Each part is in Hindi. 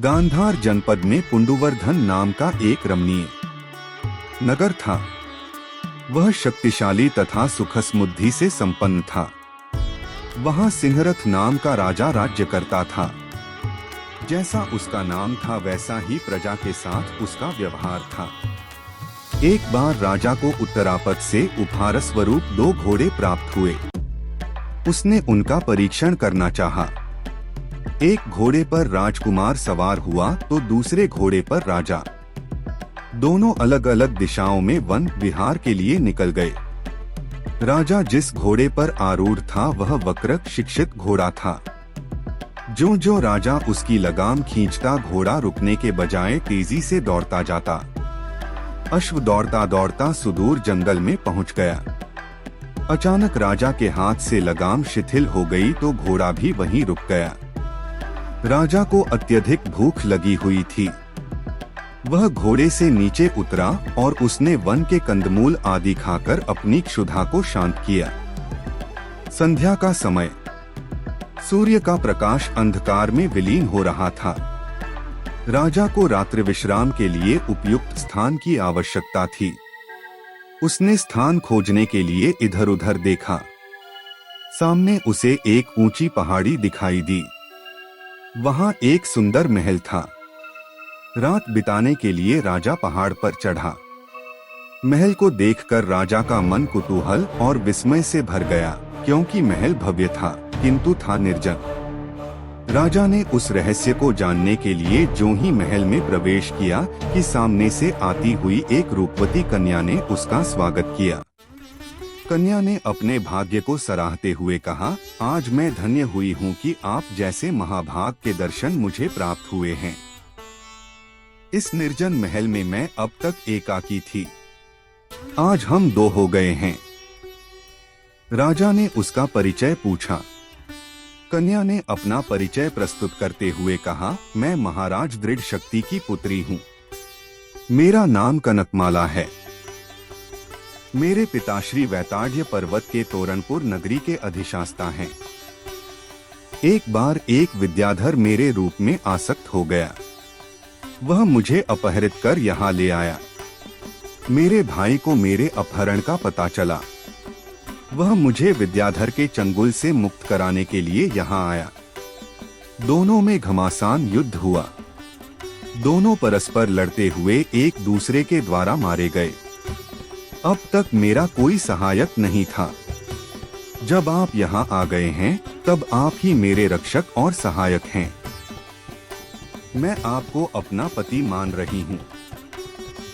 गांधार जनपद में पुंडुवर्धन नाम का एक रमणीय नगर था। वह शक्तिशाली तथा सुख समृद्धि से संपन्न था। वहां सिंहरथ नाम का राजा राज्य करता था। जैसा उसका नाम था वैसा ही प्रजा के साथ उसका व्यवहार था। एक बार राजा को उत्तरापद से उपहार स्वरूप 2 घोड़े प्राप्त हुए। उसने उनका परीक्षण करना चाहा। एक घोड़े पर राजकुमार सवार हुआ तो दूसरे घोड़े पर राजा। दोनों अलग अलग दिशाओं में वन विहार के लिए निकल गए। राजा जिस घोड़े पर आरूढ़ था वह वक्र शिक्षित घोड़ा था। जो जो राजा उसकी लगाम खींचता घोड़ा रुकने के बजाय तेजी से दौड़ता जाता। अश्व दौड़ता दौड़ता सुदूर जंगल में पहुंच गया। अचानक राजा के हाथ से लगाम शिथिल हो गई तो घोड़ा भी वहीं रुक गया। राजा को अत्यधिक भूख लगी हुई थी। वह घोड़े से नीचे उतरा और उसने वन के कंदमूल आदि खाकर अपनी क्षुधा को शांत किया। संध्या का समय, सूर्य का प्रकाश अंधकार में विलीन हो रहा था। राजा को रात्रि विश्राम के लिए उपयुक्त स्थान की आवश्यकता थी। उसने स्थान खोजने के लिए इधर उधर देखा। सामने उसे एक ऊंची पहाड़ी दिखाई दी। वहां एक सुंदर महल था। रात बिताने के लिए राजा पहाड़ पर चढ़ा। महल को देखकर राजा का मन कुतूहल और विस्मय से भर गया, क्योंकि महल भव्य था किंतु था निर्जन। राजा ने उस रहस्य को जानने के लिए जो ही महल में प्रवेश किया कि सामने से आती हुई एक रूपवती कन्या ने उसका स्वागत किया। कन्या ने अपने भाग्य को सराहते हुए कहा, आज मैं धन्य हुई हूँ कि आप जैसे महाभाग के दर्शन मुझे प्राप्त हुए हैं। इस निर्जन महल में मैं अब तक एकाकी थी। आज हम 2 हो गए हैं। राजा ने उसका परिचय पूछा। कन्या ने अपना परिचय प्रस्तुत करते हुए कहा, मैं महाराज दृढ़ शक्ति की पुत्री हूँ। मेरा नाम कनकमाला है। मेरे पिताश्री वैताढ़्य पर्वत के तोरणपुर नगरी के अधिशास्ता हैं। एक बार एक विद्याधर मेरे रूप में आसक्त हो गया। वह मुझे अपहरित कर यहाँ ले आया। मेरे भाई को मेरे अपहरण का पता चला। वह मुझे विद्याधर के चंगुल से मुक्त कराने के लिए यहाँ आया। दोनों में घमासान युद्ध हुआ। दोनों परस्पर लड़ते हुए एक दूसरे के द्वारा मारे गए। अब तक मेरा कोई सहायक नहीं था। जब आप यहाँ आ गए हैं तब आप ही मेरे रक्षक और सहायक हैं। मैं आपको अपना पति मान रही हूँ।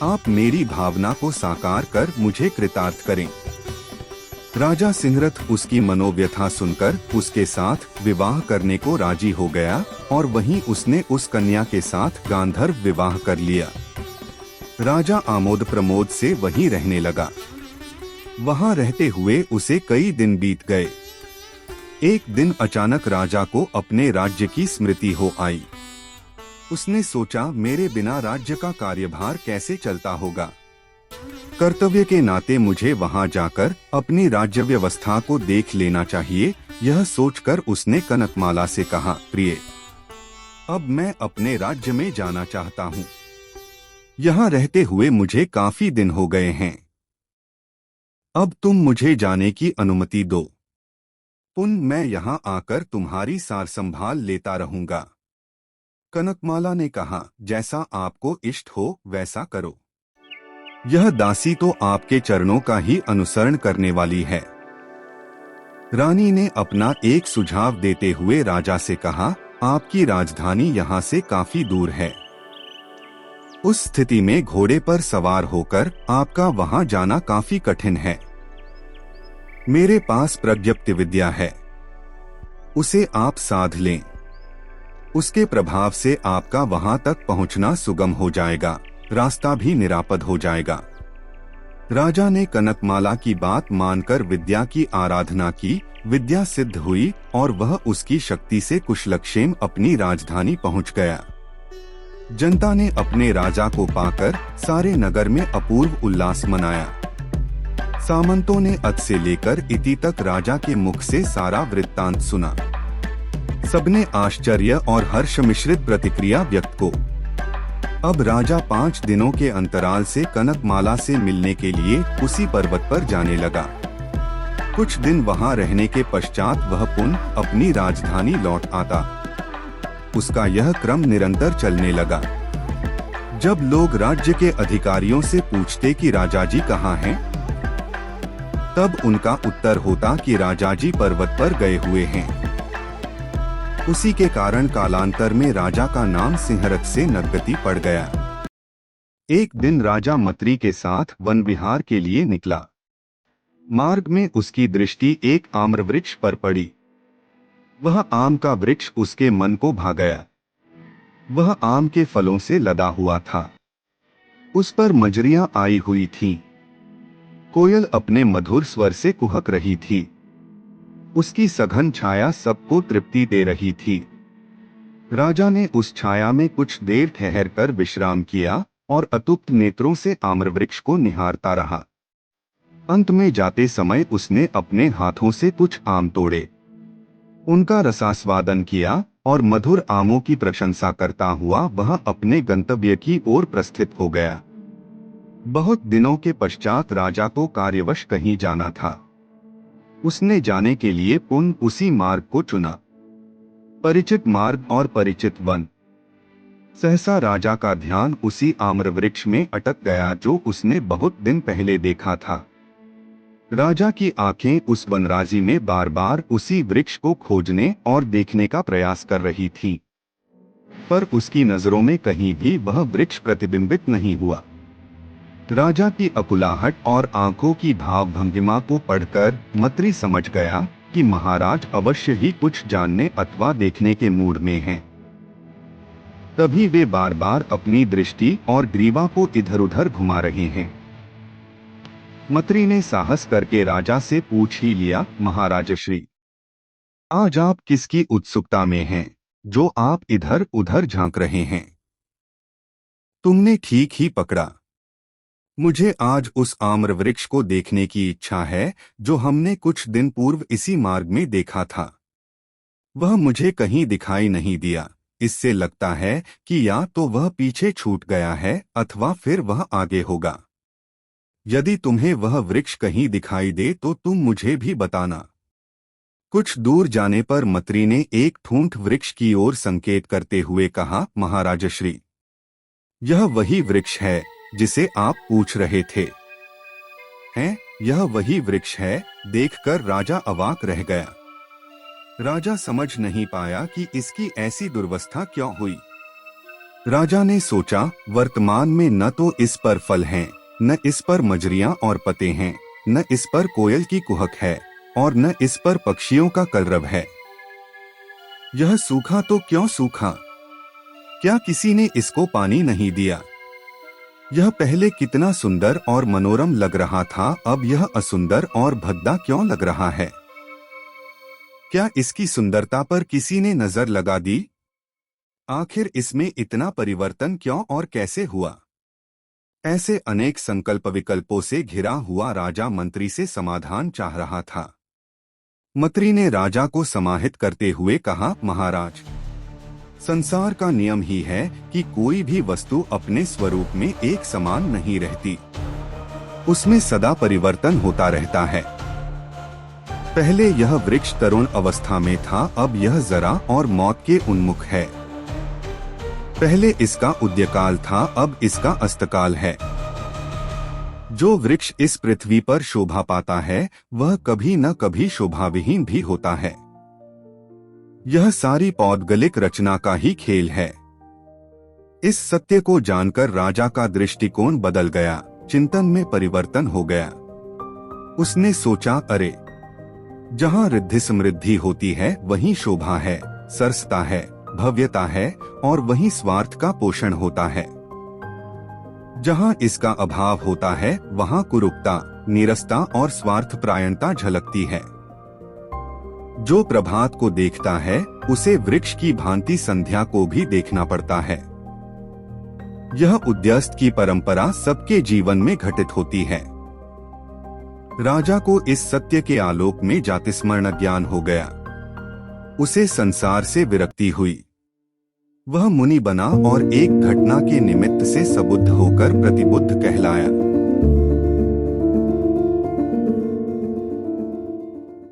आप मेरी भावना को साकार कर मुझे कृतार्थ करें। राजा सिंहरथ उसकी मनोव्यथा सुनकर उसके साथ विवाह करने को राजी हो गया और वहीं उसने उस कन्या के साथ गांधर्व विवाह कर लिया। राजा आमोद प्रमोद से वहीं रहने लगा। वहां रहते हुए उसे कई दिन बीत गए। एक दिन अचानक राजा को अपने राज्य की स्मृति हो आई। उसने सोचा, मेरे बिना राज्य का कार्यभार कैसे चलता होगा। कर्तव्य के नाते मुझे वहां जाकर अपनी राज्य व्यवस्था को देख लेना चाहिए। यह सोचकर उसने कनकमाला से कहा, प्रिय, अब मैं अपने राज्य में जाना चाहता हूँ। यहाँ रहते हुए मुझे काफी दिन हो गए हैं। अब तुम मुझे जाने की अनुमति दो। पुन मैं यहाँ आकर तुम्हारी सार संभाल लेता रहूंगा। कनकमाला ने कहा, जैसा आपको इष्ट हो वैसा करो। यह दासी तो आपके चरणों का ही अनुसरण करने वाली है। रानी ने अपना एक सुझाव देते हुए राजा से कहा, आपकी राजधानी यहाँ से काफी दूर है। उस स्थिति में घोड़े पर सवार होकर आपका वहां जाना काफी कठिन है। मेरे पास प्रज्ञप्ति विद्या है, उसे आप साध लें। उसके प्रभाव से आपका वहां तक पहुंचना सुगम हो जाएगा, रास्ता भी निरापद हो जाएगा। राजा ने कनकमाला की बात मानकर विद्या की आराधना की। विद्या सिद्ध हुई और वह उसकी शक्ति से कुशलक्षेम अपनी राजधानी पहुंच गया। जनता ने अपने राजा को पाकर सारे नगर में अपूर्व उल्लास मनाया। सामंतों ने अत से लेकर इति तक राजा के मुख से सारा वृत्तांत सुना। सबने आश्चर्य और हर्ष मिश्रित प्रतिक्रिया व्यक्त को। अब राजा 5 दिनों के अंतराल से कनकमाला से मिलने के लिए उसी पर्वत पर जाने लगा। कुछ दिन वहां रहने के पश्चात वह पुनः अपनी राजधानी लौट आता। उसका यह क्रम निरंतर चलने लगा। जब लोग राज्य के अधिकारियों से पूछते कि राजाजी कहाँ हैं, तब उनका उत्तर होता कि राजाजी पर्वत पर गए हुए हैं। उसी के कारण कालांतर में राजा का नाम सिंहरथ से नगति पड़ गया। एक दिन राजा मंत्री के साथ वन विहार के लिए निकला। मार्ग में उसकी दृष्टि एक आम्र वृक्ष पर पड़ी। वह आम का वृक्ष उसके मन को भा गया। वह आम के फलों से लदा हुआ था। उस पर मजरियां आई हुई थीं। कोयल अपने मधुर स्वर से कुहक रही थी। उसकी सघन छाया सबको तृप्ति दे रही थी। राजा ने उस छाया में कुछ देर ठहरकर विश्राम किया और अतुप्त नेत्रों से आम्र वृक्ष को निहारता रहा। अंत में जाते समय उसने अपने हाथों से कुछ आम तोड़े, उनका रसास्वादन किया और मधुर आमों की प्रशंसा करता हुआ वह अपने गंतव्य की ओर प्रस्थित हो गया। बहुत दिनों के पश्चात राजा को कार्यवश कहीं जाना था। उसने जाने के लिए पुनः उसी मार्ग को चुना, परिचित मार्ग और परिचित वन। सहसा राजा का ध्यान उसी आम्र वृक्ष में अटक गया जो उसने बहुत दिन पहले देखा था। राजा की आंखें उस वनराजी में बार बार उसी वृक्ष को खोजने और देखने का प्रयास कर रही थीं, पर उसकी नजरों में कहीं भी वह वृक्ष प्रतिबिंबित नहीं हुआ। राजा की अकुलाहट और आंखों की भाव भंगिमा को पढ़कर मंत्री समझ गया कि महाराज अवश्य ही कुछ जानने अथवा देखने के मूड में हैं। तभी वे बार बार अपनी दृष्टि और ग्रीवा को इधर उधर घुमा रहे हैं। मंत्री ने साहस करके राजा से पूछ ही लिया, महाराज श्री, आज आप किसकी उत्सुकता में हैं, जो आप इधर उधर झांक रहे हैं? तुमने ठीक ही पकड़ा। मुझे आज उस आम्र वृक्ष को देखने की इच्छा है जो हमने कुछ दिन पूर्व इसी मार्ग में देखा था। वह मुझे कहीं दिखाई नहीं दिया। इससे लगता है कि या तो वह पीछे छूट गया है अथवा फिर वह आगे होगा। यदि तुम्हें वह वृक्ष कहीं दिखाई दे तो तुम मुझे भी बताना। कुछ दूर जाने पर मंत्री ने एक ठूंठ वृक्ष की ओर संकेत करते हुए कहा, महाराज श्री, यह वही वृक्ष है जिसे आप पूछ रहे थे। हैं, यह वही वृक्ष है। देखकर राजा अवाक रह गया। राजा समझ नहीं पाया कि इसकी ऐसी दुर्वस्था क्यों हुई। राजा ने सोचा, वर्तमान में न तो इस पर फल हैं, न इस पर मजरियां और पत्ते हैं, न इस पर कोयल की कुहक है और न इस पर पक्षियों का कलरव है। यह सूखा तो क्यों सूखा? क्या किसी ने इसको पानी नहीं दिया? यह पहले कितना सुंदर और मनोरम लग रहा था, अब यह असुंदर और भद्दा क्यों लग रहा है? क्या इसकी सुंदरता पर किसी ने नजर लगा दी? आखिर इसमें इतना परिवर्तन क्यों और कैसे हुआ? ऐसे अनेक संकल्प विकल्पों से घिरा हुआ राजा मंत्री से समाधान चाह रहा था। मंत्री ने राजा को समाहित करते हुए कहा, महाराज, संसार का नियम ही है कि कोई भी वस्तु अपने स्वरूप में एक समान नहीं रहती। उसमें सदा परिवर्तन होता रहता है। पहले यह वृक्ष तरुण अवस्था में था, अब यह जरा और मौत के उन्मुख है। पहले इसका उदयकाल था, अब इसका अस्तकाल है। जो वृक्ष इस पृथ्वी पर शोभा पाता है वह कभी न कभी शोभाविहीन भी होता है। यह सारी पौद्गलिक रचना का ही खेल है। इस सत्य को जानकर राजा का दृष्टिकोण बदल गया, चिंतन में परिवर्तन हो गया। उसने सोचा, अरे, जहाँ रिद्धि समृद्धि होती है वहीं शोभा है, सरसता है, भव्यता है और वहीं स्वार्थ का पोषण होता है। जहाँ इसका अभाव होता है वहाँ कुरूपता, नीरसता और स्वार्थपरायणता झलकती है। जो प्रभात को देखता है उसे वृक्ष की भांति संध्या को भी देखना पड़ता है। यह उद्यस्त की परंपरा सबके जीवन में घटित होती है। राजा को इस सत्य के आलोक में जातिस्मरण ज्ञान हो गया। उसे संसार से विरक्ति हुई। वह मुनि बना और एक घटना के निमित्त से सबुद्ध होकर प्रतिबुद्ध कहलाया।